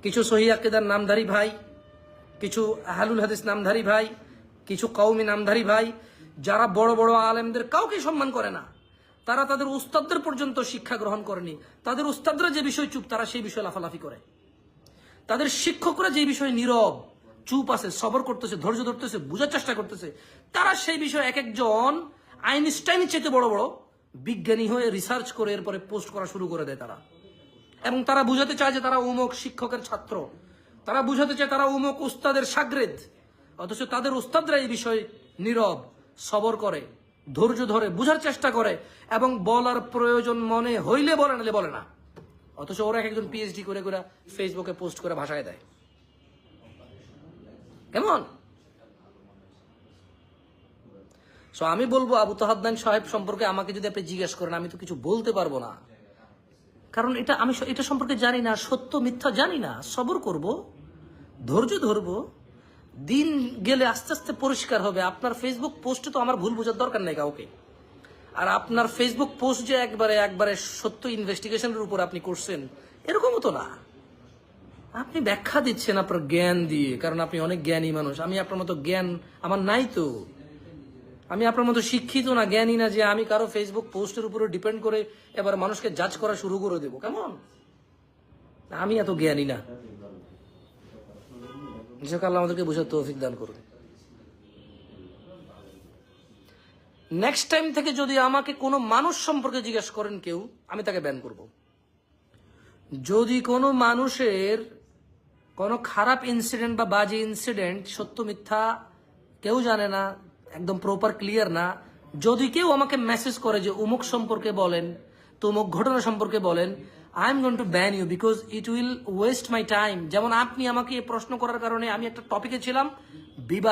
কিছু সহি আকিদার নামধারী ভাই, কিছু আহলুল হাদিস নামধারী ভাই, কিছু কওমি নামধারী ভাই, যারা বড় বড় আলেমদের কাউকে সম্মান করে না, তারা তাদের উস্তাদদের পর্যন্ত শিক্ষা গ্রহণ করেনি, তাদের উস্তাদরা যে বিষয় চুপ, তারা সেই বিষয়ে লাফালাফি করে। তাদের শিক্ষকরা যে বিষয়ে নীরব চুপ আছে, সবর করতেছে, ধৈর্য ধরতেছে, বোঝার চেষ্টা করতেছে, তারা সেই বিষয়ে এক একজন আইনস্টাইনের চাইতে বড় বড় বিজ্ঞানী হয়ে রিসার্চ করে এরপরে পোস্ট করা শুরু করে দেয় তারা। এবং তারা বুঝাতে চায় যে তারা অমুক শিক্ষকের ছাত্র, তারা বুঝাতে চায় তারা অমুক উস্তাদের শাগরেদ, অথচ তাদের উস্তাদরা এই বিষয়ে নীরব, সবর করে, ধৈর্য ধরে, বুঝার চেষ্টা করে এবং বলার প্রয়োজন মনে হইলে বলে, নালে বলে না। অথচ ওরা এক একজন পিএইচডি করে করে ফেসবুকে পোস্ট করে ভাষায় দেয়। কেমন? সো আমি বলবো আবু তাহাদ্দান সাহেব সম্পর্কে আমাকে যদি আপনি জিজ্ঞেস করেন, আমি তো কিছু বলতে পারবো না, কারণ আমি এটা সম্পর্কে জানি না, সত্য মিথ্যা জানি না। সবর করব, ধৈর্য ধরবো, দিন গেলে আস্তে আস্তে পরিষ্কার হবে। আপনার ফেসবুক পোস্টে তো আমার ভুল বোঝার দরকার নেই কাউকে। আর আপনার ফেসবুক পোস্ট যে একবারে সত্য ইনভেস্টিগেশনের উপর আপনি করছেন, এরকমও তো না। আপনি ব্যাখ্যা দিচ্ছেন আপনার জ্ঞান দিয়ে, কারণ আপনি অনেক জ্ঞানী মানুষ। আমি আপনার মতো জ্ঞান আমার নাই তো, আমি আপনার মতো শিক্ষিত না, জ্ঞানী না যে আমি কারো ফেসবুক পোস্টের উপরে ডিপেন্ড করে এবার মানুষকে জাজ করা শুরু করে দেবো। কেমন? আমি এত জ্ঞানী না। আল্লাহ আমাদেরকে বোঝার তৌফিক দান করুন। নেক্সট টাইম থেকে যদি আমাকে কোনো মানুষ সম্পর্কে জিজ্ঞেস করেন কেউ, আমি তাকে ব্যান করব। যদি কোনো মানুষের কোনো খারাপ ইনসিডেন্ট বা বাজে ইনসিডেন্ট সত্য মিথ্যা কেউ জানে না, একদম প্রপার ক্লিয়ার না, যদি কেউ আমাকে মেসেজ করে যে অমুক সম্পর্কে বলেন, তো অমুক ঘটনা সম্পর্কে বলেন, I am going to ban you, because it will waste my time. যেমন আপনি আমাকে এই প্রশ্ন করার কারণে আমি একটা টপিকে ছিলাম বিবাহ।